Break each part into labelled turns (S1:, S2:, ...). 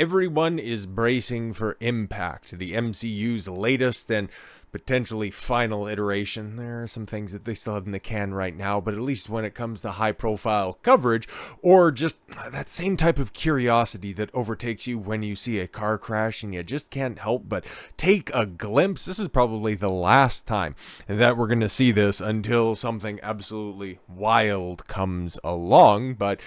S1: Everyone is bracing for Impact, the MCU's latest and potentially final iteration. There are some things that they still have in the can right now, but at least when it comes to high-profile coverage, or just that same type of curiosity that overtakes you when you see a car crash and you just can't help but take a glimpse, this is probably the last time that we're going to see this until something absolutely wild comes along. But,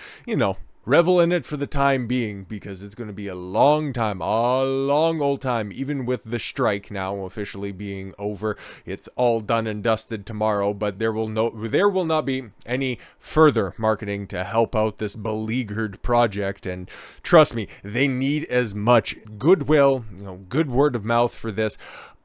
S1: revel in it for the time being, because it's going to be a long time, a long old time, even with the strike now officially being over. It's all done and dusted tomorrow, but there will not be any further marketing to help out this beleaguered project. And trust me, they need as much goodwill, good word of mouth for this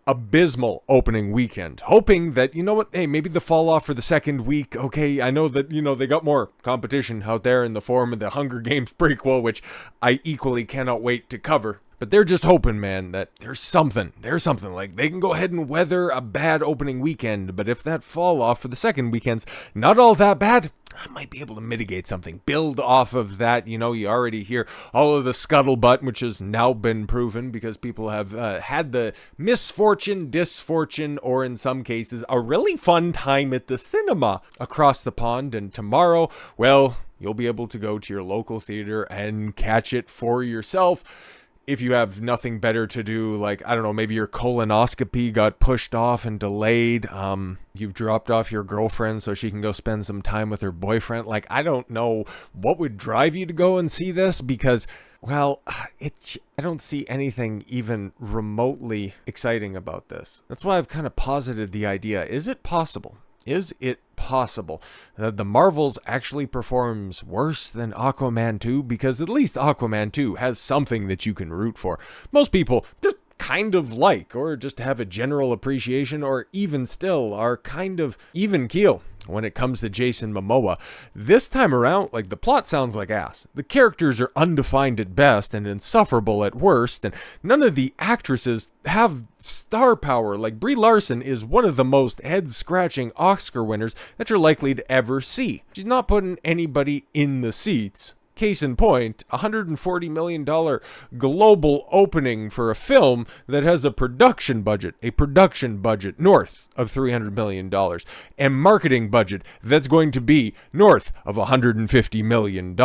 S1: abysmal opening weekend, hoping that, hey, maybe the fall off for the second week. Okay, I know that, they got more competition out there in the form of the Hunger Games prequel, which I equally cannot wait to cover. But they're just hoping, man, that there's something, like they can go ahead and weather a bad opening weekend. But if that fall off for the second weekend's not all that bad, I might be able to mitigate something, build off of that. You already hear all of the scuttlebutt, which has now been proven because people have had the misfortune, disfortune, or in some cases, a really fun time at the cinema across the pond. And tomorrow, well, you'll be able to go to your local theater and catch it for yourself. If you have nothing better to do, like, I don't know, maybe your colonoscopy got pushed off and delayed. You've dropped off your girlfriend so she can go spend some time with her boyfriend. Like, I don't know what would drive you to go and see this, because, well, I don't see anything even remotely exciting about this. That's why I've kind of posited the idea. Is it possible that the Marvels actually performs worse than Aquaman 2? Because at least Aquaman 2 has something that you can root for. Most people just kind of like, or just have a general appreciation, or even still are kind of even keel when it comes to Jason Momoa. This time around, the plot sounds like ass. The characters are undefined at best and insufferable at worst, and none of the actresses have star power. Like, Brie Larson is one of the most head-scratching Oscar winners that you're likely to ever see. She's not putting anybody in the seats. Case in point, $140 million global opening for a film that has a production budget north of $300 million, and marketing budget that's going to be north of $150 million,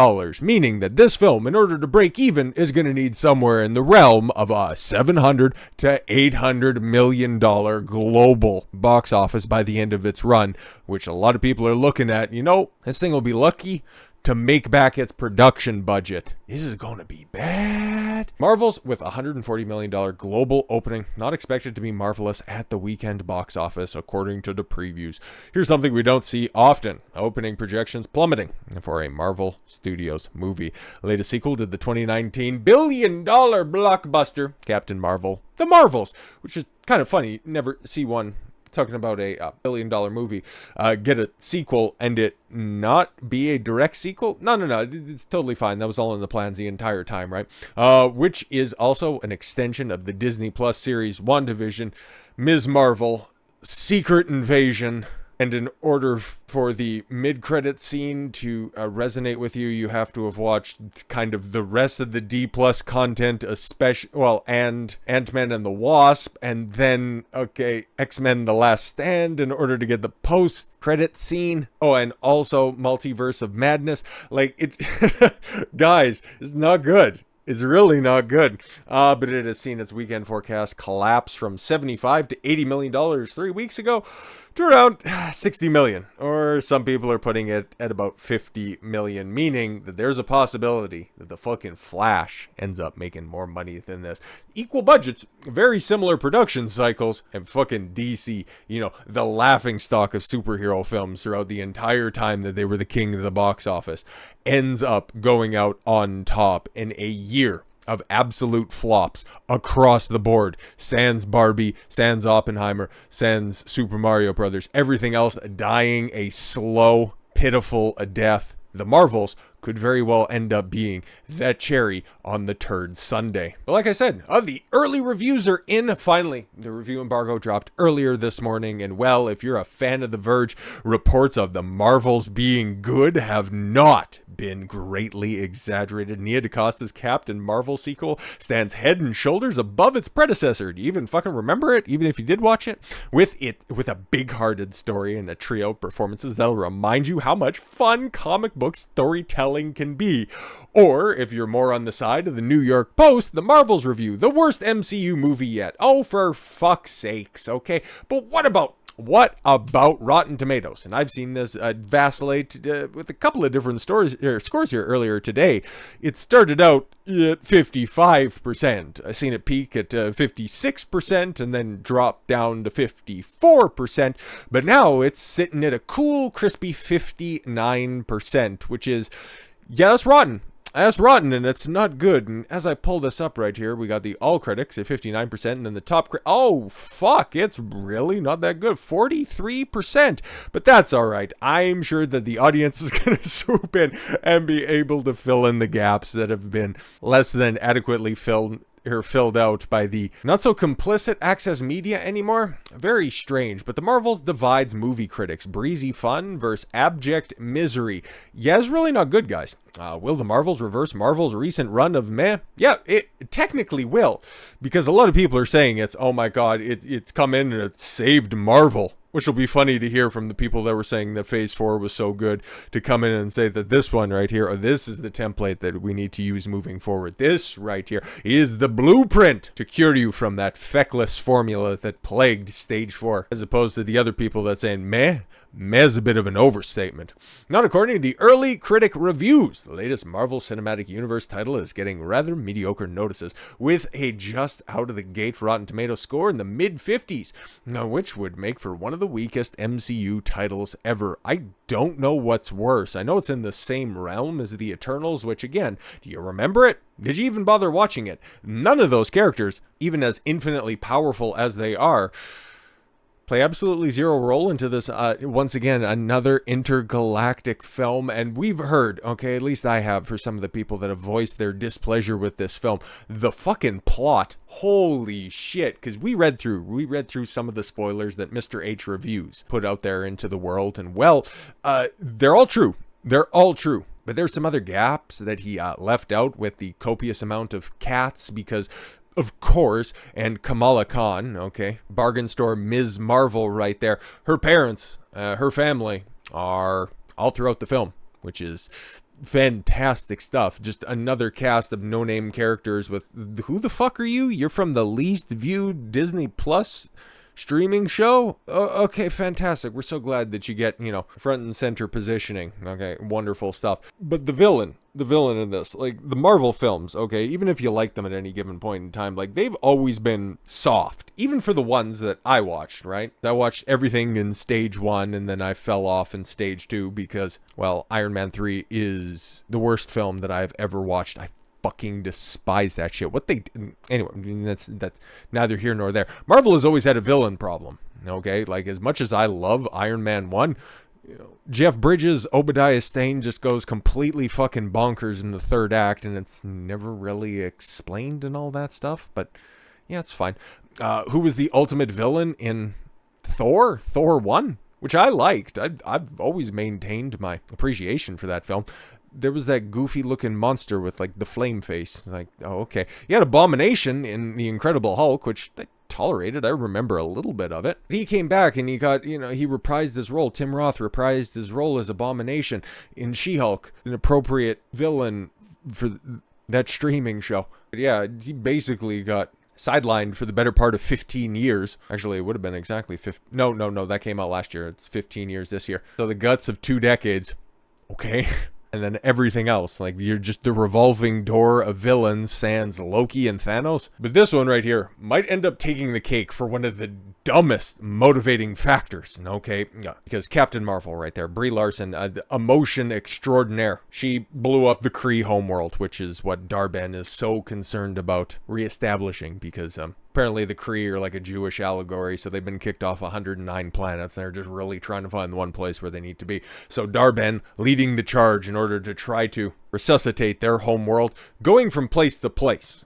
S1: meaning that this film, in order to break even, is going to need somewhere in the realm of a $700 to $800 million global box office by the end of its run, which a lot of people are looking at. This thing will be lucky to make back its production budget. This is going to be bad. Marvel's with $140 million global opening, not expected to be marvelous at the weekend box office, according to the previews. Here's something we don't see often: opening projections plummeting for a Marvel Studios movie. Latest sequel to the 2019 billion-dollar blockbuster, Captain Marvel: The Marvels, which is kind of funny. Never see one talking about a billion-dollar movie get a sequel and it not be a direct sequel. No, it's totally fine. That was all in the plans the entire time, right? Which is also an extension of the Disney Plus series WandaVision, Ms. Marvel, Secret Invasion. And in order for the mid-credit scene to resonate with you, you have to have watched kind of the rest of the D+ content, and Ant-Man and the Wasp, and then, X-Men The Last Stand in order to get the post-credit scene. Oh, and also Multiverse of Madness. Guys, it's not good. It's really not good. But it has seen its weekend forecast collapse from $75 to $80 million 3 weeks ago to around $60 million. Or some people are putting it at about $50 million, meaning that there's a possibility that the fucking Flash ends up making more money than this. Equal budgets, very similar production cycles, and fucking DC, the laughingstock of superhero films throughout the entire time that they were the king of the box office, ends up going out on top in a year of absolute flops across the board. Sans Barbie, sans Oppenheimer, sans Super Mario Brothers, everything else dying a slow, pitiful death. The Marvels could very well end up being that cherry on the turd sundae. But like I said, the early reviews are in finally. The review embargo dropped earlier this morning, and well, if you're a fan of The Verge, reports of the Marvels being good have not been greatly exaggerated. Nia DaCosta's Captain Marvel sequel stands head and shoulders above its predecessor. Do you even fucking remember it, even if you did watch it? With a big-hearted story and a trio of performances that'll remind you how much fun comic book storytelling can be. Or, if you're more on the side of the New York Post, the Marvels review, the worst MCU movie yet. Oh, for fuck's sakes, okay? But what about Rotten Tomatoes? And I've seen this vacillate with a couple of different scores here earlier today. It started out at 55%. I've seen it peak at 56% and then drop down to 54%. But now it's sitting at a cool, crispy 59%, which is, yeah, that's rotten. That's rotten, and it's not good. And as I pull this up right here, we got the all critics at 59%, and then the top oh, fuck, it's really not that good. 43%. But that's all right. I'm sure that the audience is going to swoop in and be able to fill in the gaps that have been less than adequately filled out by the not so complicit Access Media anymore. Very strange, but the Marvels divides movie critics. Breezy fun versus abject misery. Yeah, it's really not good, guys. Will the Marvels reverse Marvel's recent run of meh? Yeah, it technically will, because a lot of people are saying it's, oh my god, it's come in and it's saved Marvel. Which will be funny to hear from the people that were saying that Phase 4 was so good, to come in and say that this one right here, or this is the template that we need to use moving forward. This right here is the blueprint to cure you from that feckless formula that plagued Stage 4, as opposed to the other people that saying meh. Meh's a bit of an overstatement. Not according to the early critic reviews. The latest Marvel Cinematic Universe title is getting rather mediocre notices, with a just out-of-the-gate Rotten Tomatoes score in the mid-50s, which would make for one of the weakest MCU titles ever. I don't know what's worse. I know it's in the same realm as the Eternals, which, again, do you remember it? Did you even bother watching it? None of those characters, even as infinitely powerful as they are, play absolutely zero role into this, once again, another intergalactic film. And we've heard, okay, at least I have, for some of the people that have voiced their displeasure with this film, the fucking plot, holy shit, because we read through some of the spoilers that Mr. H Reviews put out there into the world, and well, they're all true. They're all true. But there's some other gaps that he left out with the copious amount of cats, because of course, and Kamala Khan, okay, bargain store Ms. Marvel right there. Her parents, her family are all throughout the film, which is fantastic stuff. Just another cast of no-name characters with, who the fuck are you? You're from the least viewed Disney Plus streaming show? Okay, fantastic. We're so glad that you get, front and center positioning. Okay, wonderful stuff. But the villain in this, like the Marvel films, okay, even if you like them at any given point in time, like they've always been soft, even for the ones that I watched, right? I watched everything in Stage 1, and then I fell off in Stage 2 because, well, Iron Man 3 is the worst film that I've ever watched. I fucking despise that shit. Anyway, I mean, that's neither here nor there. Marvel has always had a villain problem, okay? Like, as much as I love Iron Man 1, Jeff Bridges' Obadiah Stane just goes completely fucking bonkers in the third act, and it's never really explained and all that stuff, but yeah, it's fine. Who was the ultimate villain in Thor 1, which I liked. I've always maintained my appreciation for that film. There was that goofy looking monster with like the flame face. Like, oh, okay. He had Abomination in The Incredible Hulk, which I tolerated. I remember a little bit of it. He came back and he got, he reprised his role. Tim Roth reprised his role as Abomination in She-Hulk, an appropriate villain for that streaming show. But yeah, he basically got sidelined for the better part of 15 years. Actually, it would have been exactly 15. No, that came out last year. It's 15 years this year. So the guts of 2 decades. Okay. And then everything else, like you're just the revolving door of villains sans Loki and Thanos. But this one right here might end up taking the cake for one of the dumbest motivating factors, okay? Yeah, because Captain Marvel right there, Brie Larson, emotion extraordinaire. She blew up the Kree homeworld, which is what Darben is so concerned about reestablishing, because Apparently the Kree are like a Jewish allegory, so they've been kicked off 109 planets, and they're just really trying to find the one place where they need to be. So Dar-Ben leading the charge in order to try to resuscitate their home world, going from place to place,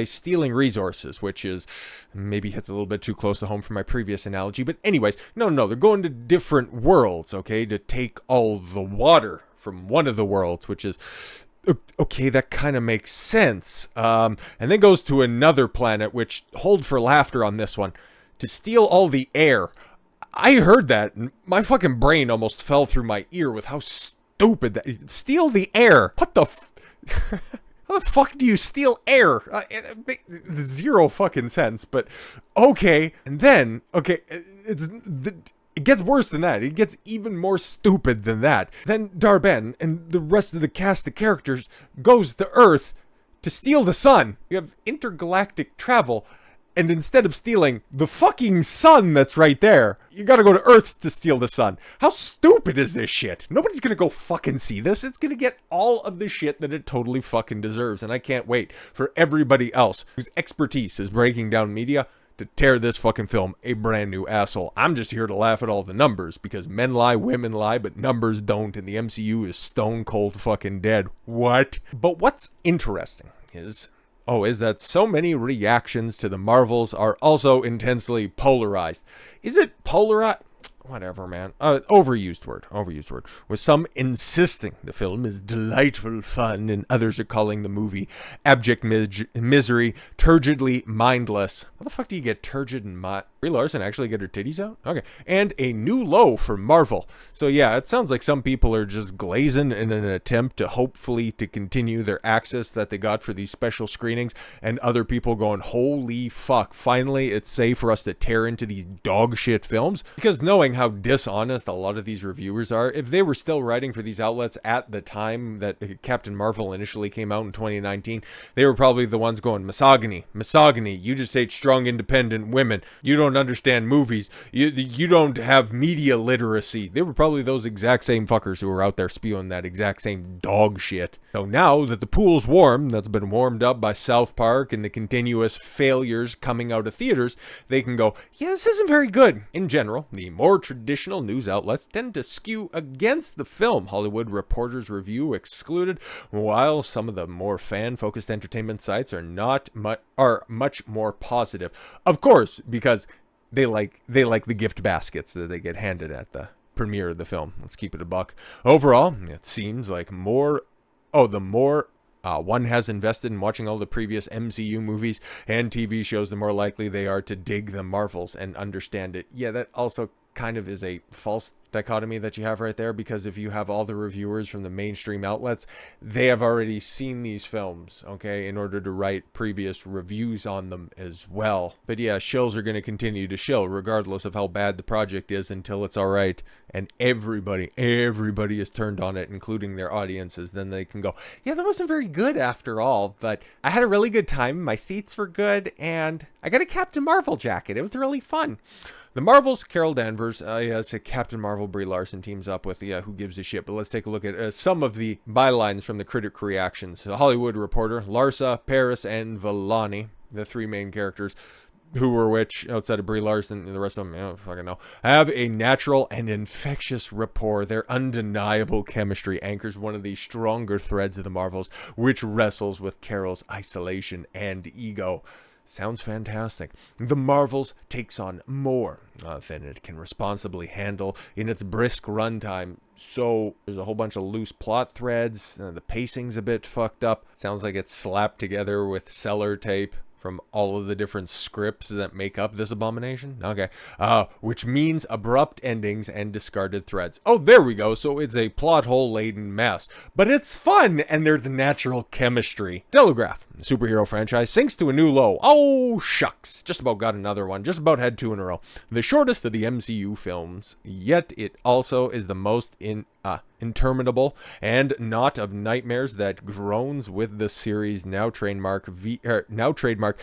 S1: stealing resources, which is maybe hits a little bit too close to home for my previous analogy. But anyways, no, they're going to different worlds, okay, to take all the water from one of the worlds, which is... okay, that kind of makes sense. And then goes to another planet, which, hold for laughter on this one, to steal all the air. I heard that, and my fucking brain almost fell through my ear with how stupid that... Steal the air? What the how the fuck do you steal air? Zero fucking sense, but okay. And then, okay, it gets worse than that. It gets even more stupid than that. Then Dar-Ben and the rest of the cast of characters goes to Earth to steal the sun. You have intergalactic travel, and instead of stealing the fucking sun that's right there, you gotta go to Earth to steal the sun. How stupid is this shit? Nobody's gonna go fucking see this. It's gonna get all of the shit that it totally fucking deserves, and I can't wait for everybody else whose expertise is breaking down media to tear this fucking film a brand new asshole. I'm just here to laugh at all the numbers, because men lie, women lie, but numbers don't, and the MCU is stone cold fucking dead. What? But what's interesting is that so many reactions to the Marvels are also intensely polarized. Is it polarized? Whatever, man. Overused word. With some insisting the film is delightful fun, and others are calling the movie abject misery, turgidly mindless. How the fuck do you get turgid and Brie Larson actually get her titties out? Okay. And a new low for Marvel. So yeah, it sounds like some people are just glazing in an attempt to hopefully to continue their access that they got for these special screenings, and other people going, holy fuck, finally it's safe for us to tear into these dog shit films. Because knowing how dishonest a lot of these reviewers are, if they were still writing for these outlets at the time that Captain Marvel initially came out in 2019, they were probably the ones going, misogyny, you just hate strong independent women, you don't understand movies, you don't have media literacy. They were probably those exact same fuckers who were out there spewing that exact same dog shit. So now that the pool's warm, that's been warmed up by South Park and the continuous failures coming out of theaters, they can go, yeah, this isn't very good. In general, the more traditional news outlets tend to skew against the film, Hollywood Reporter's review excluded, while some of the more fan-focused entertainment sites are much more positive. Of course, because they like the gift baskets that they get handed at the premiere of the film. Let's keep it a buck. Overall, it seems like the more one has invested in watching all the previous MCU movies and TV shows, the more likely they are to dig the Marvels and understand it. Yeah, that also kind of is a false dichotomy that you have right there, because if you have all the reviewers from the mainstream outlets, they have already seen these films, okay, in order to write previous reviews on them as well. But yeah, shills are going to continue to shill regardless of how bad the project is until it's all right and everybody is turned on it, including their audiences. Then they can go, yeah, that wasn't very good after all, but I had a really good time, my seats were good, and I got a Captain Marvel jacket. It was really fun. The Marvels, Carol Danvers, yes, Captain Marvel, Brie Larson teams up with, who gives a shit. But let's take a look at some of the bylines from the critic reactions. The Hollywood Reporter, Larsa, Paris, and Vellani, the three main characters, who were which, outside of Brie Larson, and the rest of them, I don't fucking know, have a natural and infectious rapport. Their undeniable chemistry anchors one of the stronger threads of the Marvels, which wrestles with Carol's isolation and ego. Sounds fantastic. The Marvels takes on more than it can responsibly handle in its brisk runtime. So there's a whole bunch of loose plot threads. The pacing's a bit fucked up. Sounds like it's slapped together with cellar tape from all of the different scripts that make up this abomination. Okay. Which means abrupt endings and discarded threads. Oh, there we go. So it's a plot hole laden mess. But it's fun, and they're the natural chemistry. Telegraph, superhero franchise, sinks to a new low. Oh, shucks. Just about got another one. Just about had two in a row. The shortest of the MCU films, yet it also is the most interminable and not of nightmares that groans with the series now trademark VFX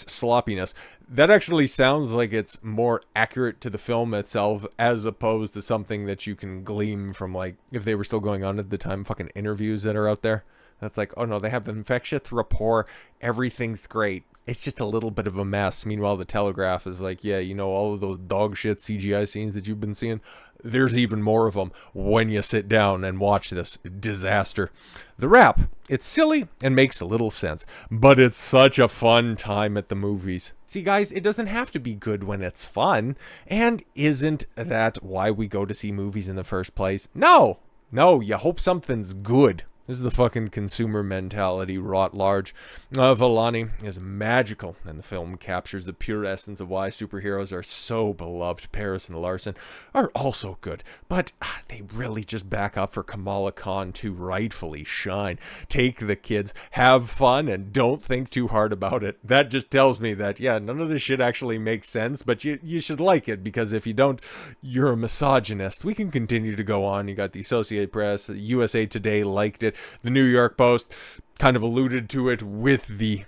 S1: sloppiness. That actually sounds like it's more accurate to the film itself, as opposed to something that you can glean from, like, if they were still going on at the time, fucking interviews that are out there. That's like, oh no, they have infectious rapport, everything's great. it's just a little bit of a mess. Meanwhile, the Telegraph is like, yeah, you know, all of those dog shit CGI scenes that you've been seeing, there's even more of them when you sit down and watch this disaster. The Wrap, it's silly and makes a little sense, but it's such a fun time at the movies. See, guys, it doesn't have to be good when it's fun, and isn't that why we go to see movies in the first place? No, you hope something's good. This is the fucking consumer mentality wrought large. Vellani is magical, and the film captures the pure essence of why superheroes are so beloved. Paris and Larson are also good, but they really just back up for Kamala Khan to rightfully shine. Take the kids, have fun, and don't think too hard about it. That just tells me that, yeah, none of this shit actually makes sense, but you should like it, because if you don't, you're a misogynist. We can continue to go on. You got the Associated Press, USA Today liked it. The New York Post kind of alluded to it with the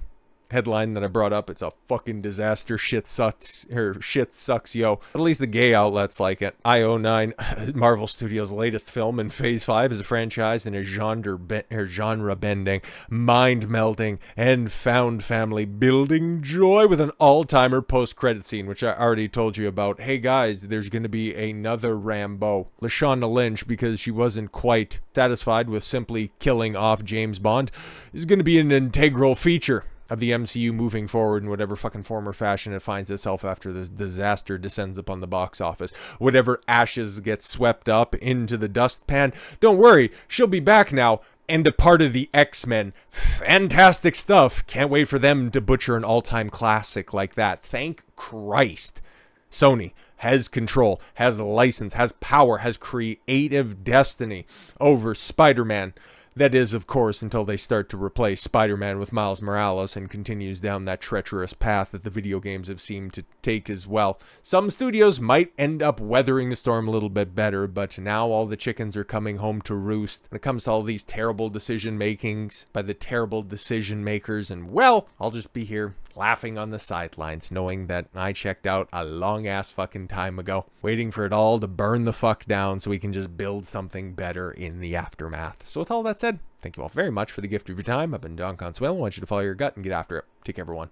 S1: headline that I brought up. It's a fucking disaster. Shit sucks, yo. At least the gay outlets like it. IO9, Marvel Studios' latest film in Phase 5, is a franchise in a genre-bending, mind-melting, and found family building joy with an all-timer post-credit scene, which I already told you about. Hey guys, there's going to be another Rambo. Lashana Lynch, because she wasn't quite satisfied with simply killing off James Bond, is going to be an integral feature of the MCU moving forward in whatever fucking form or fashion it finds itself after this disaster descends upon the box office. Whatever ashes get swept up into the dustpan, don't worry, she'll be back now and a part of the X-Men. Fantastic stuff. Can't wait for them to butcher an all-time classic like that. Thank Christ. Sony has control, has a license, has power, has creative destiny over Spider-Man. That is, of course, until they start to replace Spider-Man with Miles Morales and continues down that treacherous path that the video games have seemed to take as well. Some studios might end up weathering the storm a little bit better, but now all the chickens are coming home to roost when it comes to all these terrible decision makings by the terrible decision makers, and well, I'll just be here laughing on the sidelines, knowing that I checked out a long-ass fucking time ago, waiting for it all to burn the fuck down so we can just build something better in the aftermath. So with all that said, thank you all very much for the gift of your time. I've been Don Consuelo. I want you to follow your gut and get after it. Take care, everyone.